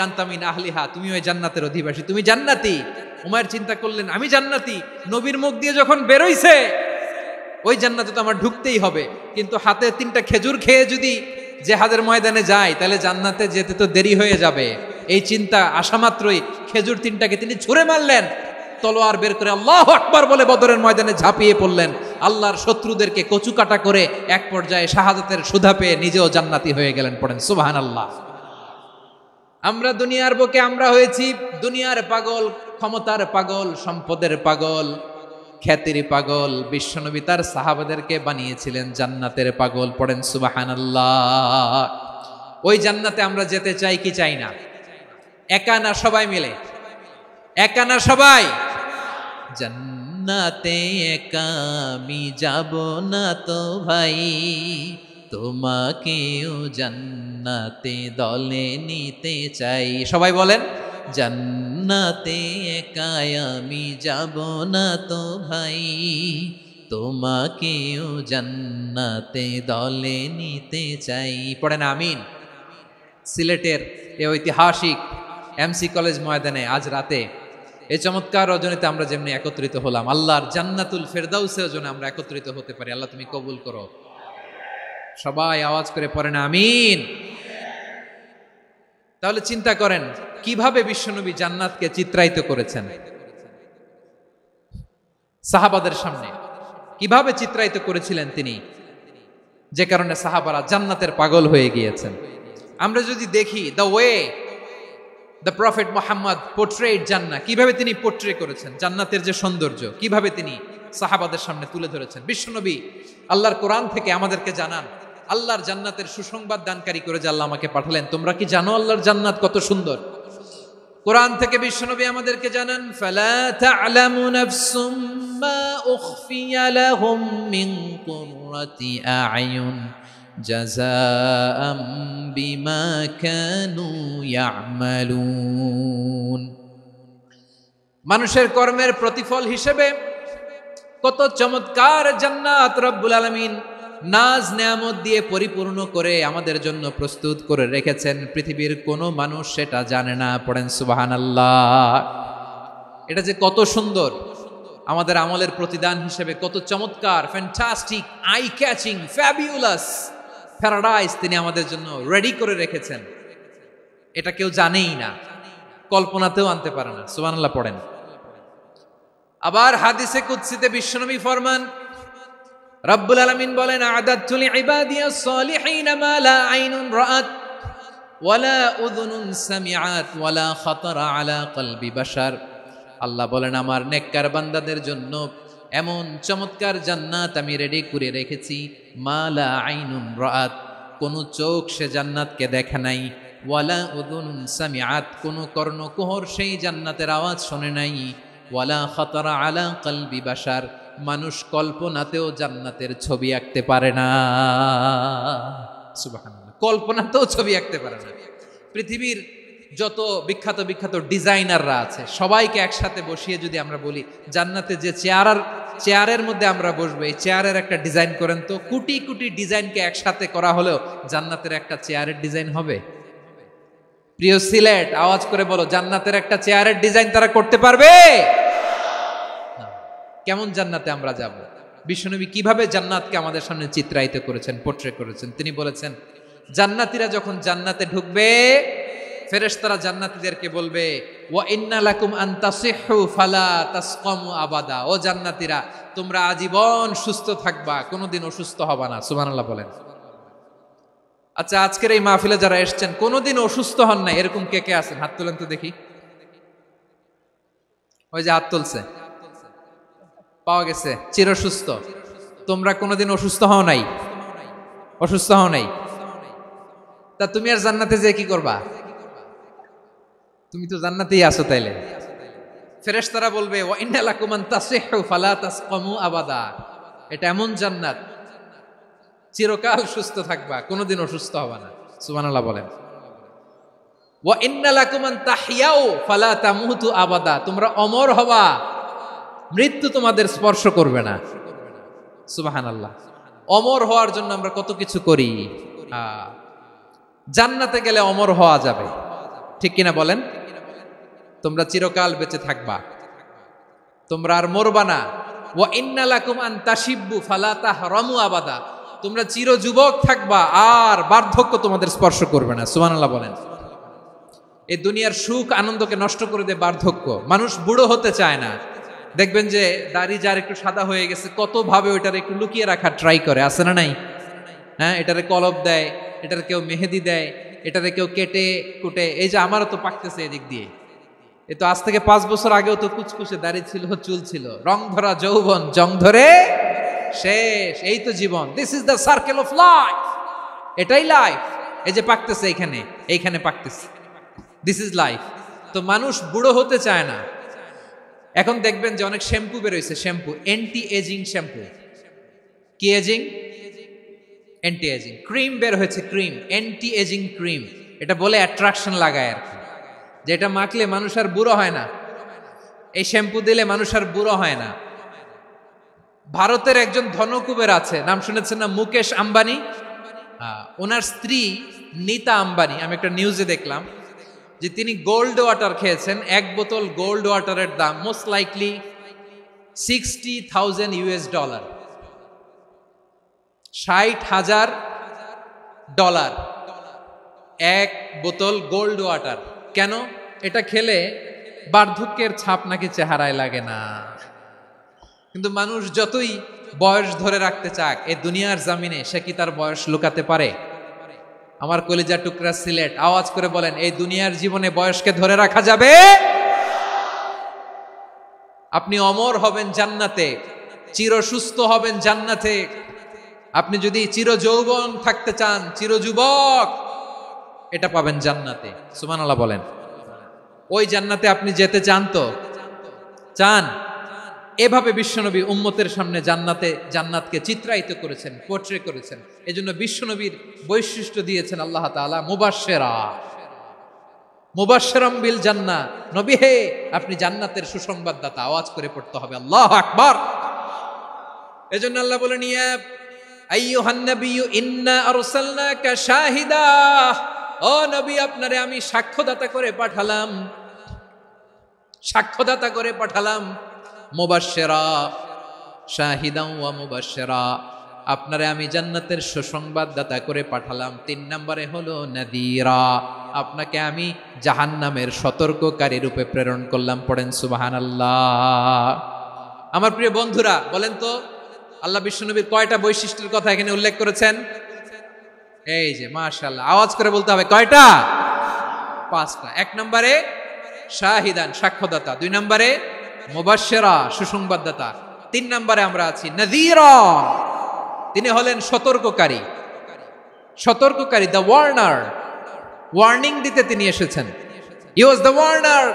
আনতামিন আহলিহা, তুমি ওই জান্নাতের অধিবাসী, তুমি জান্নাতি। উমায়ের চিন্তা করলেন আমি জান্নাতি, নবীর মুখ দিয়ে যখন বেরোইছে ওই জান্নাতে তো আমার ঢুকতেই হবে, কিন্তু হাতে 3টা খেজুর খেয়ে যদি জিহাদের ময়দানে যাই তাহলে জান্নাতে যেতে তো দেরি হয়ে যাবে। এই চিন্তা আসা মাত্রই খেজুর 3টাকে তিনি ছুঁড়ে মারলেন, তলোয়ার বের করে আল্লাহু আকবার বলে বদরের ময়দানে ঝাঁপিয়ে পড়লেন। আল্লাহর শত্রুদেরকে কচুকাটা করে এক পর্যায়ে শাহাদাতের সুধা পেয়ে নিজেও জান্নাতি হয়ে গেলেন। পড়েন সুবহানাল্লাহ। আমরা দুনিয়ার বুকে আমরা হয়েছি দুনিয়ার পাগল, ক্ষমতার পাগল, সম্পদের পাগল, খ্যাতির পাগল। বিশ্বনবী তার সাহাবাদেরকে বানিয়েছিলেন জান্নাতের পাগল। পড়েন সুবহানাল্লাহ। ওই জান্নাতে আমরা যেতে চাই কি চাই না? একা না সবাই মিলে? একা না সবাই? জান্নাতে একা আমি যাব না তো ভাই, তোমাকেও জান্নাতে দলে নিতে চাই। সবাই বলেন, জান্নাতে একা আমি যাব না তো ভাই, তোমাকেও জান্নাতে দলে নিতে চাই। পড়েন আমিন। সিলেটের এ ঐতিহাসিক এমসি কলেজ ময়দানে আজ রাতে এই চমৎকার রজনীতে আমরা যেমনি একত্রিত হলাম, আল্লাহর জান্নাতুল ফেরদাউসের জন্য আমরা একত্রিত হতে পারি। আল্লাহ তুমি কবুল করো। সবাই আওয়াজ করে পড়েন আমিন। তাহলে চিন্তা করেন কিভাবে বিশ্বনবী জান্নাতকে চিত্রায়িত করেছেন সাহাবাদের সামনে, কিভাবে চিত্রায়িত করেছিলেন তিনি, যে কারণে সাহাবারা জান্নাতের পাগল হয়ে গিয়েছেন। আমরা যদি দেখি the way the prophet Muhammad portrait জান্নাত, কিভাবে তিনি পোর্ট্রে করেছেন জান্নাতের যে সৌন্দর্য, কিভাবে তিনি সাহাবাদের সামনে তুলে ধরেছেন। বিশ্বনবী আল্লাহর কোরআন থেকে আমাদেরকে জানান আল্লাহর জান্নাতের সুসংবাদ দানকারী করে যে আল্লাহ আমাকে পাঠালেন। তোমরা কি জানো আল্লাহর জান্নাত কত সুন্দর? কোরআন থেকে বিশ্বনবী আমাদেরকে জানান, ফালা তা'লামু নাফসুম মা উখফিয়া লাহুম মিন কুররাতি আ'য়ুন জাযাআম বিমা কানু ইয়া'মালুন। মানুষের কর্মের প্রতিফল হিসেবে কত চমৎকার জান্নাত রব্বুল আলামিন নাজ নেয়ামত দিয়ে পরিপূর্ণ করে আমাদের জন্য প্রস্তুত করে রেখেছেন। পৃথিবীর কোনো মানুষ সেটা জানে না। পড়েন সুবহানাল্লাহ। এটা যে কত সুন্দর, আমাদের আমলের প্রতিদান হিসেবে কত চমৎকার, fantastic, eye catching, fabulous paradise তিনি আমাদের জন্য রেডি করে রেখেছেন। এটা কেউ জানেই না, কল্পনাতেও আনতে পারে না। সুবহানাল্লাহ পড়েন। আবার হাদিসে কুদসিতে বিশ্বনবী ফরমান, রব্বুল আলামিন বলেন, আ'দাদতু লিইবাদিয়াস সালিহিন মা লা আইনুন রাআত ওয়ালা উযুনুন সামিআত ওয়ালা খাতারা আলা কলবি বাশার। আল্লাহ বলেন, আমার নেককার বান্দাদের জন্য এমন চমৎকার জান্নাত আমি রেডি করে রেখেছি, মা লা আইনুন রাআত, কোন চোখ সে জান্নাতকে দেখে নাই, ওয়ালা উযুনুন সামিআত, কোন কর্ণকুহর সেই জান্নাতের আওয়াজ শোনে নাই, ওয়ালা খাতারা আলা কলবি বাশার, মানুষ কল্পনাতেও জান্নাতের ছবি আঁকতে পারে না। সুবহানাল্লাহ, কল্পনাতেও ছবি আঁকতে পারে না। পৃথিবীর যত বিখ্যাত বিখ্যাত ডিজাইনাররা আছে সবাইকে একসাথে বসিয়ে যদি আমরা বলি জান্নাতে যে চেয়ারের মধ্যে আমরা বসবো, এই চেয়ারের একটা ডিজাইন করেন তো, কোটি কোটি ডিজাইনকে একসাথে করা হলেও জান্নাতের একটা চেয়ারের ডিজাইন হবে? প্রিয় সিলেট, আওয়াজ করে বলো, জান্নাতের একটা চেয়ারের ডিজাইন তারা করতে পারবে? কেমন জান্নাতে আমরা যাব? বিশ্বনবী কিভাবে জান্নাতকে আমাদের সামনে চিত্রায়িত করেছেন, পোর্ট্রে করেছেন। তিনি বলেছেন, জান্নাতীরা যখন জান্নাতে ঢুকবে ফেরেশতারা জান্নাতীদেরকে বলবে, ওয়া ইন্না লাকুম আন তাসিহু ফালা তাসকামু আবাদা। ও জান্নাতীরা, তোমরা আজীবন সুস্থ থাকবা, কোনোদিন অসুস্থ হবা না। সুবহানাল্লাহ বলেন। আচ্ছা, আজকের এই মাহফিলে যারা এসেছেন কোনোদিন অসুস্থ হন না, এরকম কে কে আছেন? হাত তোলেন তো দেখি। ওই যে হাত তুলছে, পাওয়া গেছে, চিরসুস্থ। তোমরা কোনোদিন অসুস্থ হও নাই? অসুস্থ হও নাই? তা তুমি আর জান্নাতে যে কি করবা? তুমি তো জান্নাতেই আছো। তাইলে ফেরেশতারা বলবে, ওয়া ইন্না লাকুম আন তাসিহু ফালা তাসকামু আবাদা। এটা এমন জান্নাত, চিরকাল সুস্থ থাকবা, কোনোদিন অসুস্থ হবা না। সুবহানাল্লাহ বলেন। ওয়া ইন্না লাকুম আন তাহইয়াউ ফালা তামুতু আবাদা। তোমরা অমর হবা, মৃত্যু তোমাদের স্পর্শ করবে না। সুবহানাল্লাহ। অমর হওয়ার জন্য আমরা কত কিছু করি। জান্নাতে গেলে অমর হওয়া যাবে। ঠিক কিনা বলেন? তোমরা চিরকাল বেঁচে থাকবা, তোমরা আর মরবা না। ওয়া ইন্না লাকুম আন তাশিব্বু ফালা তাহরামু আবাদা, তোমরা চির যুবক থাকবা, আর বার্ধক্য তোমাদের স্পর্শ করবে না। সুবহানাল্লাহ বলেন। এই দুনিয়ার সুখ আনন্দকে নষ্ট করে দেয় বার্ধক্য। মানুষ বুড়ো হতে চায় না। দেখবেন যে দাড়ি যার একটু সাদা হয়ে গেছে, কত ভাবে ওইটার একটু লুকিয়ে রাখার ট্রাই করে, আছে না নাই? হ্যাঁ, এটারে কলব দেয়, এটার কেউ মেহেদি দেয়, এটারে কেউ কেটে কুটে। এই যে আমারও তো পাকতেছে এদিক দিয়ে, এ তো আজ থেকে 5 বছর আগেও তো কুচকুচে দাড়ি ছিল, চুল ছিল, রং ধরা যৌবন জং ধরে শেষ। এই তো জীবন, this is the circle of life, এটাই লাইফ। এই যে পাকতেছে এইখানে, এইখানে পাকতেছে, দিস ইজ লাইফ। তো মানুষ বুড়ো হতে চায় না। এখন দেখবেন যে অনেক শ্যাম্পু বেরোইছে, শ্যাম্পু অ্যান্টি এজিং শ্যাম্পু। কি এজিং? Anti ageing. ক্রিম বের হয়েছে, ক্রিম, অ্যান্টি এজিং ক্রিম। এটা বলে অ্যাট্রাকশন লাগায় আর কি, যে এটা মাখলে মানুষ আর বুড়ো হয় না, এই শ্যাম্পু দিলে মানুষ আর বুড়ো হয় না। ভারতের একজন ধনকুবের আছে, নাম শুনেছেন না? মুকেশ আম্বানি। ওনার স্ত্রী নীতা আম্বানি, আমি একটা নিউজে দেখলাম যে তিনি গোল্ড ওয়াটার খেয়েছেন। 1 বোতল গোল্ড ওয়াটারের দাম মোস্ট লাইকলি $60,000 $60,000 1 বোতল গোল্ড ওয়াটার। কেন? এটা খেলে বার্ধক্যের ছাপ নাকি চেহারায় লাগে না। কিন্তু মানুষ যতই বয়স ধরে রাখতে চাক, এই দুনিয়ার জামিনে সে কি তার বয়স লুকাতে পারে? আমার কলিজা টুকরা সিলেট, আওয়াজ করে বলেন, এই দুনিয়ার জীবনে বয়সকে ধরে রাখা যাবে? আপনি অমর হবেন জান্নাতে, চির সুস্থ হবেন জান্নাতে। আপনি যদি চির যৌবন থাকতে চান, চির যুবক, এটা পাবেন জান্নাতে। সুবহানাল্লাহ বলেন। ওই জান্নাতে আপনি যেতে চান তো? চান? এভাবে বিশ্বনবী উম্মতের সামনে জান্নাতকে চিত্রায়িত করেছেন, পোর্ট্রে করেছেন। এজন্য বিশ্বনবীর বৈশিষ্ট্য দিয়েছেন আল্লাহ তাআলা মুবাশশিরাম বিল জান্নাহ। নবী হে, আপনি জান্নাতের সুসংবাদদাতা। আওয়াজ করে পড়তে হবে আল্লাহু আকবার। এজন্য আল্লাহ বলেন, ইয়া আইয়ুহান নাবিয়্যু ইন্না আরসালনাকা শাহিদা, ও নবী, আপনারে আমি সাক্ষ্যদাতা করে পাঠালাম, সাক্ষ্যদাতা করে পাঠালাম। মুবাশশিরা, শাহিদান ওয়া মুবাশশিরা, আপনারে আমি জান্নাতের সুসংবাদদাতা করে পাঠালাম। 3 নম্বরে হলো নাযীরা, আপনাকে আমি জাহান্নামের সতর্ককারী রূপে প্রেরণ করলাম। পড়েন সুবহানাল্লাহ। আমার প্রিয় বন্ধুরা, বলেন তো আল্লাহ বিশ্বনবীর কয়টা বৈশিষ্ট্যের কথা এখানে উল্লেখ করেছেন? এই যে মাশাআল্লাহ, আওয়াজ করে বলতে হবে, কয়টা? 5টা। 1 নম্বরে শাহিদান, সাক্ষ্যদাতা। 2 নম্বরে মুবাশশিরা, সুসংবাদদাতা। 3 নম্বরে আমরা আছি নাযীরা, তিনি হলেন সতর্ককারী। সতর্ককারী, দ্য ওয়ার্নার, ওয়ার্নিং দিতে তিনি এসেছেন। হি ওয়াজ দ্য ওয়ার্নার,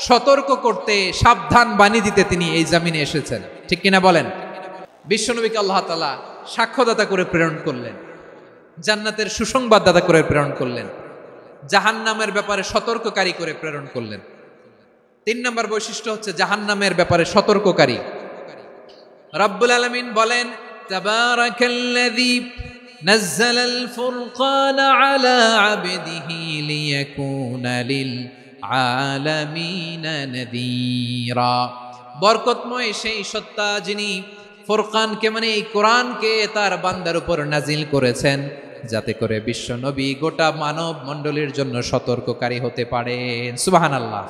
সতর্ক করতে, সাবধান বাণী দিতে তিনি এই জামিনে এসেছেন। ঠিক কিনা বলেন? বিশ্বনবীকে আল্লাহ তাআলা সাক্ষ্যদাতা করে প্রেরণ করলেন, জান্নাতের সুসংবাদদাতা করে প্রেরণ করলেন, জাহান্নামের ব্যাপারে সতর্ককারী করে প্রেরণ করলেন। 3 নম্বর বৈশিষ্ট্য হচ্ছে জাহান্নামের ব্যাপারে সতর্ককারী। রব্বুল আলামিন বলেন, তাবারাকাল্লাযী নাযালাল ফুরকানা আলা আবদিহি লিয়াকুনা লিল আলামিনা নাযীরা। বরকতময় সেই সত্তা যিনি ফুরকানকে, মানে এই কোরআনকে তার বান্দার উপর নাজিল করেছেন, যাতে করে বিশ্ব নবী গোটা মানব মণ্ডলীর জন্য সতর্ককারী হতে পারেন। সুবহানাল্লাহ।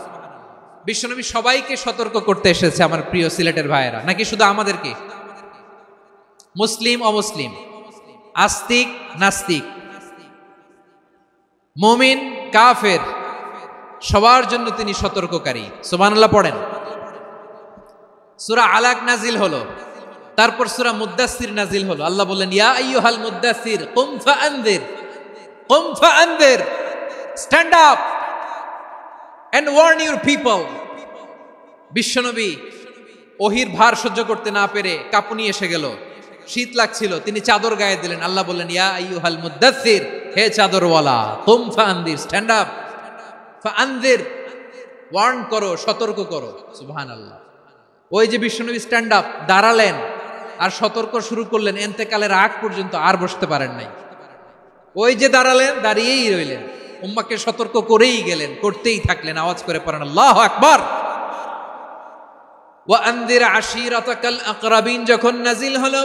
বিশ্বনবী সবাইকে সতর্ক করতে এসেছে, আমার প্রিয় সিলেটের ভাইয়েরা, নাকি শুধু আমাদেরকে? মুসলিম অমুসলিম, আস্তিক নাস্তিক, মুমিন কাফের, সবার জন্য তিনি সতর্ককারী। সুবহানাল্লাহ পড়েন। সূরা আলাক নাজিল হলো, তারপর সূরা মুদ্দাসসির নাজিল হলো। আল্লাহ বললেন, ইয়া আইয়ুহাল মুদ্দাসসির কুম ফাআনযির, কুম ফাআনযির, stand up and warn your people. বিশ্বনবী ওহির ভার সহ্য করতে না পেরে কাঁপুনি এসে গেল, শীত লাগছিল, তিনি চাদর গায়ে দিলেন। আল্লাহ বললেন, ইয়া আইয়ুহাল মুদ্দাসসির, হে চাদরওয়ালা, কুম ফাআনযির, স্ট্যান্ড আপ, ফাআনযির, ওয়ার্ন করো, সতর্ক করো। সুবহানাল্লাহ। ওই যে বিশ্বনবী স্ট্যান্ড আপ, দাঁড়ালেন আর সতর্ক শুরু করলেন, এন্তেকালের আগ পর্যন্ত আর বসতে পারেন নাই। ওই যে দাঁড়ালেন, দাঁড়িয়েই রইলেন। উম্মাহকে সতর্ক করেই গেলেন, করতেই থাকলেন। আওয়াজ করে পড়েন আল্লাহু আকবার। ওয়া আনযির আশীরাতাকাল আকরাবিন যখন নাজিল হলো,